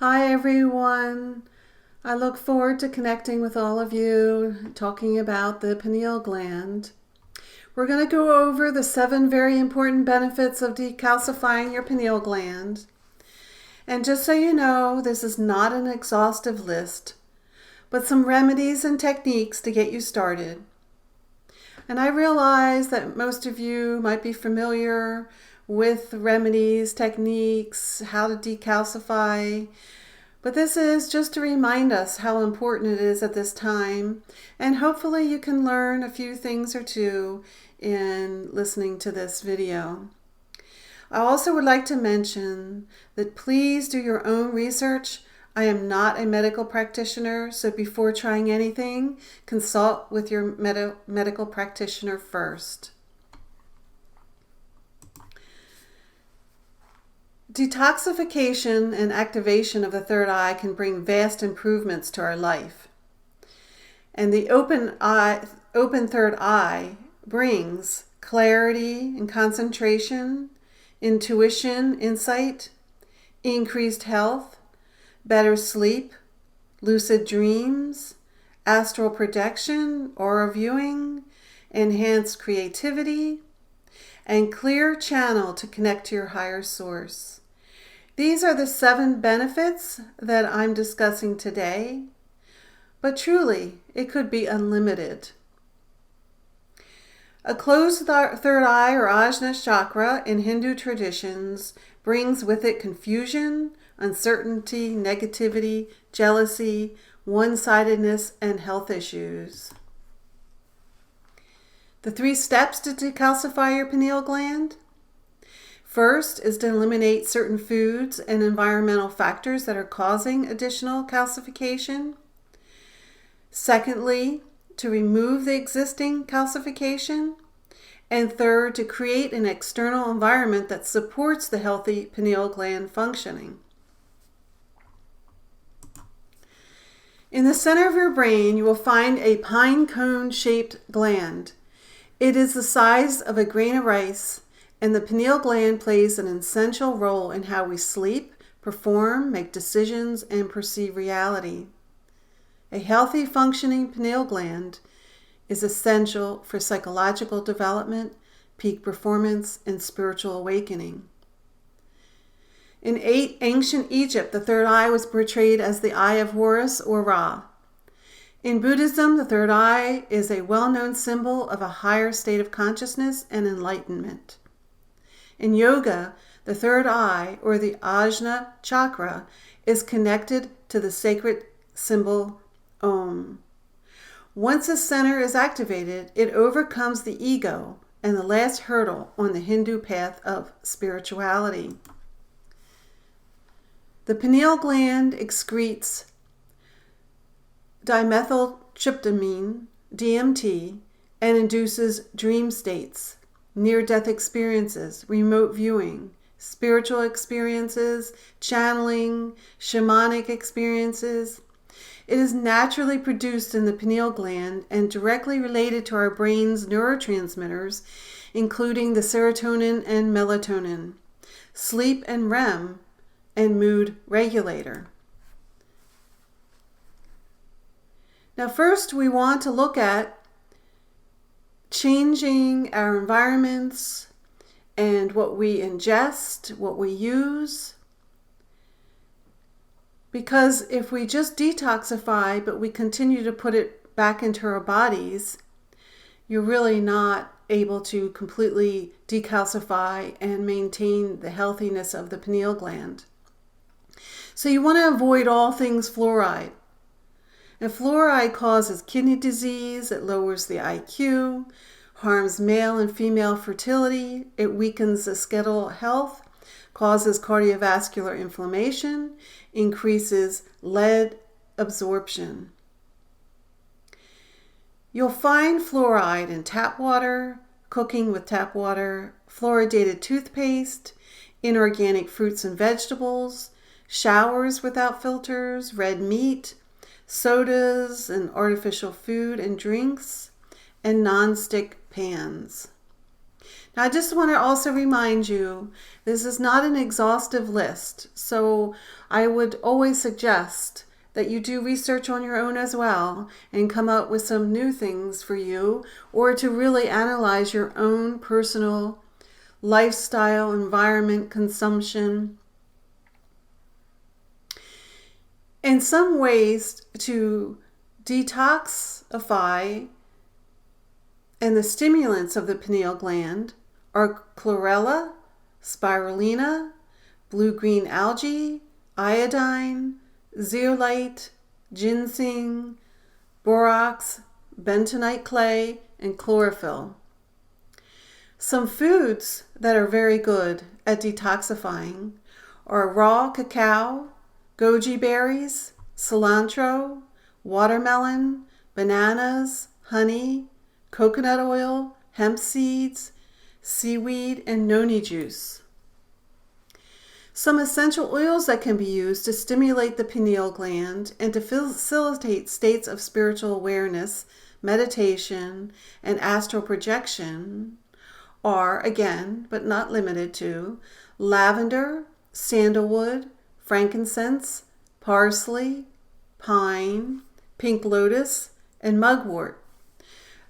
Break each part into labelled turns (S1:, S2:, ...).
S1: Hi everyone. I look forward to connecting with all of you, talking about the pineal gland. We're going to go over the 7 very important benefits of decalcifying your pineal gland. And just so you know, this is not an exhaustive list, but some remedies and techniques to get you started. And I realize that most of you might be familiar with remedies, techniques, how to decalcify, but this is just to remind us how important it is at this time, and hopefully you can learn a few things or two in listening to this video. I also would like to mention that please do your own research. I am not a medical practitioner, so before trying anything, consult with your medical practitioner first. Detoxification and activation of the third eye can bring vast improvements to our life. And the open third eye brings clarity and concentration, intuition, insight, increased health, better sleep, lucid dreams, astral projection, aura viewing, enhanced creativity, and clear channel to connect to your higher source. These are the 7 benefits that I'm discussing today, but truly, it could be unlimited. A closed third eye, or Ajna Chakra, in Hindu traditions brings with it confusion, uncertainty, negativity, jealousy, one-sidedness, and health issues. The 3 steps to decalcify your pineal gland. First is to eliminate certain foods and environmental factors that are causing additional calcification. Secondly, to remove the existing calcification. And third, to create an external environment that supports the healthy pineal gland functioning. In the center of your brain, you will find a pine cone-shaped gland. It is the size of a grain of rice, and the pineal gland plays an essential role in how we sleep, perform, make decisions, and perceive reality. A healthy, functioning pineal gland is essential for psychological development, peak performance, and spiritual awakening. In ancient Egypt, the third eye was portrayed as the eye of Horus or Ra. In Buddhism, the third eye is a well-known symbol of a higher state of consciousness and enlightenment. In yoga, the third eye, or the Ajna Chakra, is connected to the sacred symbol Om. Once the center is activated, it overcomes the ego and the last hurdle on the Hindu path of spirituality. The pineal gland excretes dimethyltryptamine, DMT, and induces dream states, near-death experiences, remote viewing, spiritual experiences, channeling, shamanic experiences. It is naturally produced in the pineal gland and directly related to our brain's neurotransmitters, including the serotonin and melatonin, sleep and REM, and mood regulator. Now first we want to look at changing our environments and what we ingest, what we use. Because if we just detoxify but we continue to put it back into our bodies, you're really not able to completely decalcify and maintain the healthiness of the pineal gland. So you want to avoid all things fluoride. And fluoride causes kidney disease, it lowers the IQ, harms male and female fertility, it weakens the skeletal health, causes cardiovascular inflammation, increases lead absorption. You'll find fluoride in tap water, cooking with tap water, fluoridated toothpaste, inorganic fruits and vegetables, showers without filters, red meat, sodas and artificial food and drinks, and non-stick pans. Now, I just want to also remind you, this is not an exhaustive list, so I would always suggest that you do research on your own as well and come up with some new things for you, or to really analyze your own personal lifestyle, environment, consumption. In some ways to detoxify and the stimulants of the pineal gland are chlorella, spirulina, blue-green algae, iodine, zeolite, ginseng, borax, bentonite clay, and chlorophyll. Some foods that are very good at detoxifying are raw cacao, goji berries, cilantro, watermelon, bananas, honey, coconut oil, hemp seeds, seaweed, and noni juice. Some essential oils that can be used to stimulate the pineal gland and to facilitate states of spiritual awareness, meditation, and astral projection are, again, but not limited to, lavender, sandalwood, frankincense, parsley, pine, pink lotus, and mugwort.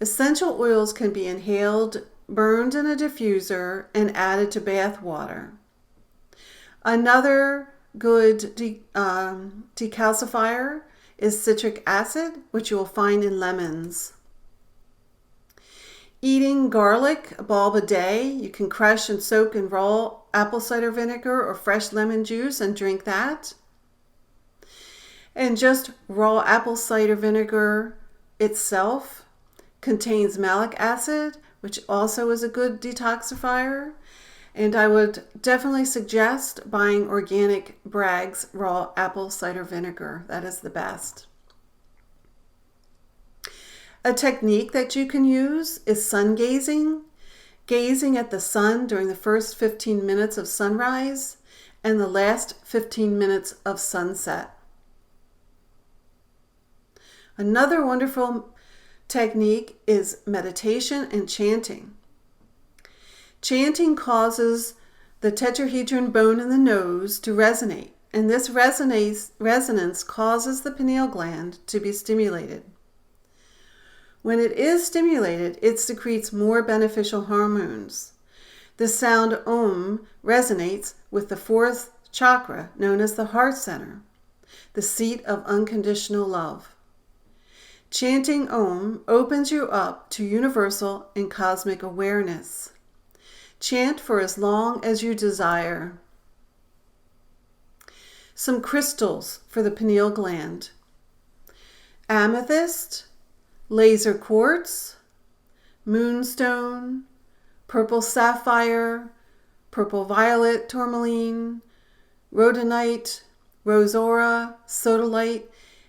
S1: Essential oils can be inhaled, burned in a diffuser, and added to bath water. Another good decalcifier is citric acid, which you will find in lemons. Eating garlic, a bulb a day. You can crush and soak in raw apple cider vinegar or fresh lemon juice and drink that. And just raw apple cider vinegar itself contains malic acid, which also is a good detoxifier. And I would definitely suggest buying organic Bragg's raw apple cider vinegar. That is the best. A technique that you can use is sun gazing. Gazing at the sun during the first 15 minutes of sunrise and the last 15 minutes of sunset. Another wonderful technique is meditation and chanting. Chanting causes the tetrahedron bone in the nose to resonate, and this resonance causes the pineal gland to be stimulated. When it is stimulated, it secretes more beneficial hormones. The sound Om resonates with the fourth chakra, known as the heart center, the seat of unconditional love. Chanting Om opens you up to universal and cosmic awareness. Chant for as long as you desire. Some crystals for the pineal gland: amethyst, laser quartz, moonstone, purple sapphire, purple violet tourmaline, rhodonite, roseaura, sodalite,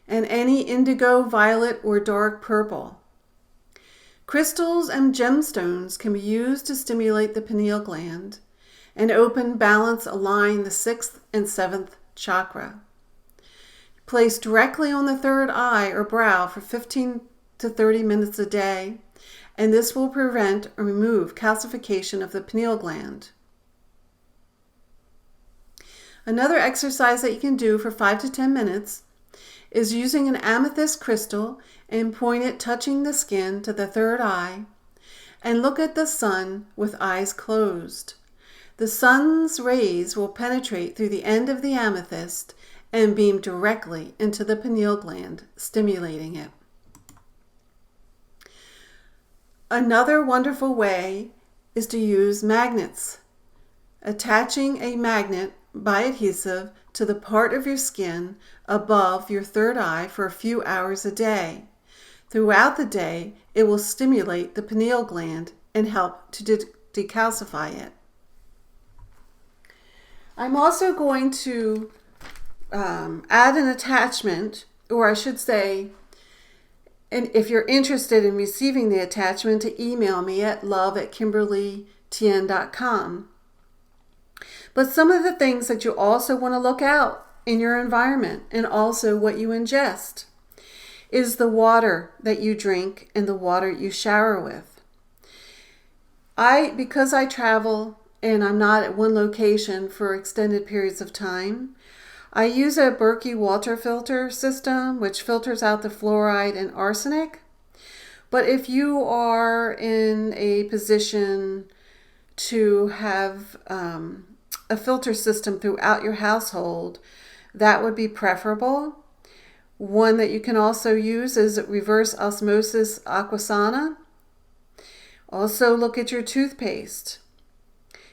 S1: and any indigo, violet, or dark purple. Crystals and gemstones can be used to stimulate the pineal gland and open, balance, align the 6th and 7th chakra. Place directly on the third eye or brow for 15 to 30 minutes a day, and this will prevent or remove calcification of the pineal gland. Another exercise that you can do for 5 to 10 minutes is using an amethyst crystal and point it touching the skin to the third eye and look at the sun with eyes closed. The sun's rays will penetrate through the end of the amethyst and beam directly into the pineal gland, stimulating it. Another wonderful way is to use magnets. Attaching a magnet by adhesive to the part of your skin above your third eye for a few hours a day. Throughout the day, it will stimulate the pineal gland and help to decalcify it. I'm also going to add an attachment, or I should say, and if you're interested in receiving the attachment, to email me at love@kimberlytn.com. But some of the things that you also want to look out in your environment and also what you ingest is the water that you drink and the water you shower with. Because I travel and I'm not at one location for extended periods of time, I use a Berkey water filter system, which filters out the fluoride and arsenic. But if you are in a position to have a filter system throughout your household, that would be preferable. One that you can also use is reverse osmosis aquasana. Also look at your toothpaste.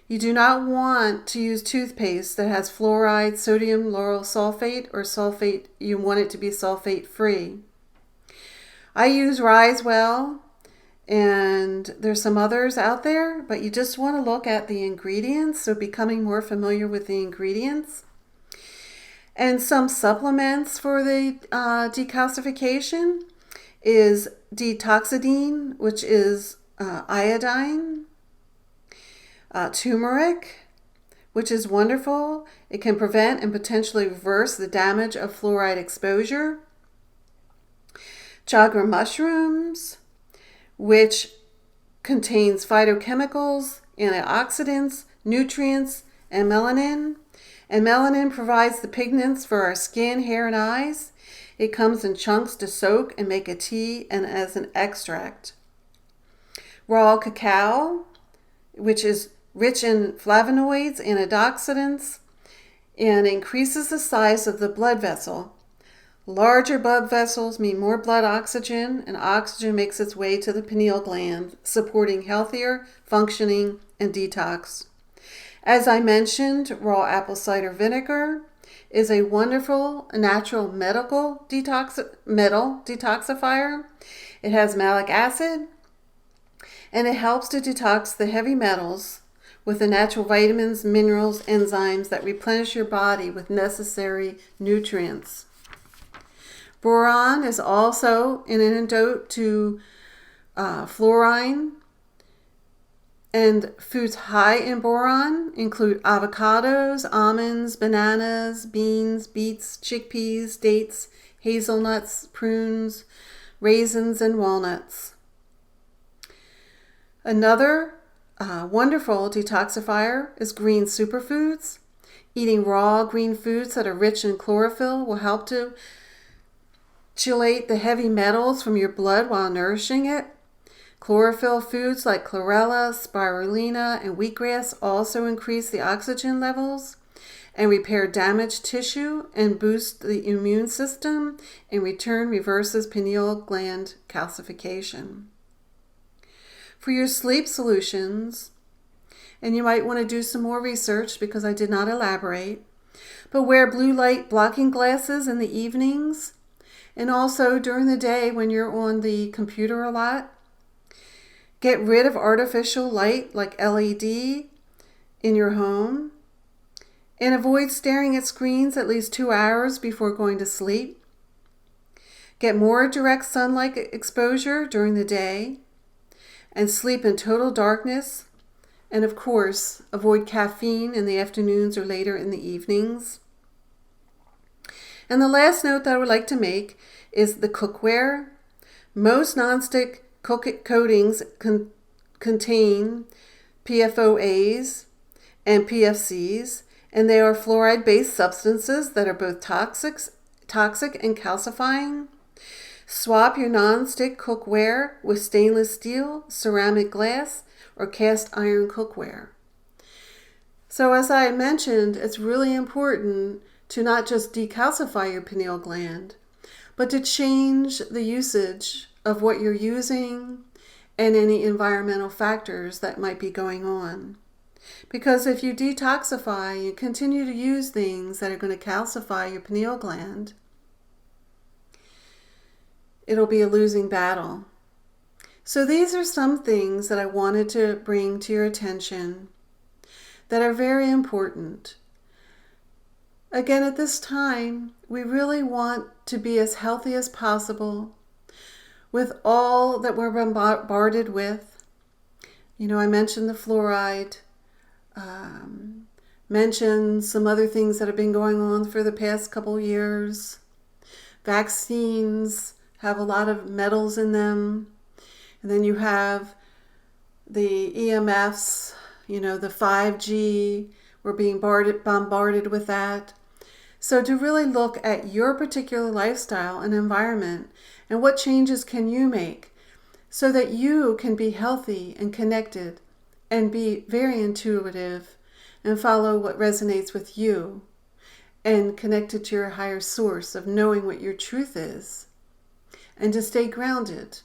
S1: You do not want to use toothpaste that has fluoride, sodium lauryl sulfate, or sulfate. You want it to be sulfate free. I use Risewell, and there's some others out there, but you just want to look at the ingredients, so becoming more familiar with the ingredients. And some supplements for the decalcification is Detoxidine, which is iodine, turmeric, which is wonderful. It can prevent and potentially reverse the damage of fluoride exposure. Chaga mushrooms, which contains phytochemicals, antioxidants, nutrients, and melanin. And melanin provides the pigments for our skin, hair, and eyes. It comes in chunks to soak and make a tea and as an extract. Raw cacao, which is rich in flavonoids, antioxidants, and increases the size of the blood vessel. Larger blood vessels mean more blood oxygen, and oxygen makes its way to the pineal gland, supporting healthier functioning and detox. As I mentioned, raw apple cider vinegar is a wonderful natural metal detoxifier. It has malic acid, and it helps to detox the heavy metals with the natural vitamins, minerals, enzymes that replenish your body with necessary nutrients. Boron is also an antidote to fluorine, and foods high in boron include avocados, almonds, bananas, beans, beets, chickpeas, dates, hazelnuts, prunes, raisins, and walnuts. Another wonderful detoxifier is green superfoods. Eating raw green foods that are rich in chlorophyll will help to chelate the heavy metals from your blood while nourishing it. Chlorophyll foods like chlorella, spirulina, and wheatgrass also increase the oxygen levels and repair damaged tissue and boost the immune system. In return, reverses pineal gland calcification. For your sleep solutions, and you might want to do some more research because I did not elaborate, but wear blue light blocking glasses in the evenings and also during the day when you're on the computer a lot. Get rid of artificial light like LED in your home, and avoid staring at screens at least 2 hours before going to sleep. Get more direct sunlight exposure during the day, and sleep in total darkness. And of course, avoid caffeine in the afternoons or later in the evenings. And the last note that I would like to make is the cookware. Most nonstick coatings contain PFOAs and PFCs, and they are fluoride-based substances that are both toxic and calcifying. Swap your non-stick cookware with stainless steel, ceramic glass, or cast iron cookware. So as I mentioned, it's really important to not just decalcify your pineal gland, but to change the usage of what you're using and any environmental factors that might be going on. Because if you detoxify, you continue to use things that are going to calcify your pineal gland, it'll be a losing battle. So these are some things that I wanted to bring to your attention that are very important. Again, at this time, we really want to be as healthy as possible with all that we're bombarded with. You know, I mentioned the fluoride, mentioned some other things that have been going on for the past couple years. Vaccines have a lot of metals in them. And then you have the EMFs, the 5G, we're being bombarded with that. So to really look at your particular lifestyle and environment and what changes can you make so that you can be healthy and connected and be very intuitive and follow what resonates with you and connected to your higher source of knowing what your truth is, and to stay grounded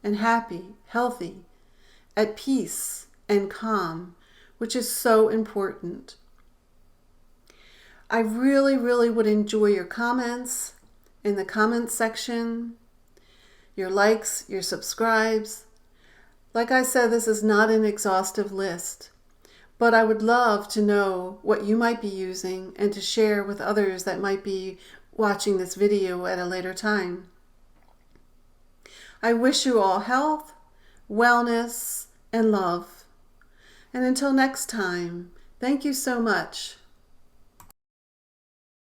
S1: and happy, healthy, at peace and calm, which is so important. I really, really would enjoy your comments in the comments section, your likes, your subscribes. Like I said, this is not an exhaustive list, but I would love to know what you might be using and to share with others that might be watching this video at a later time. I wish you all health, wellness, and love. And until next time, thank you so much.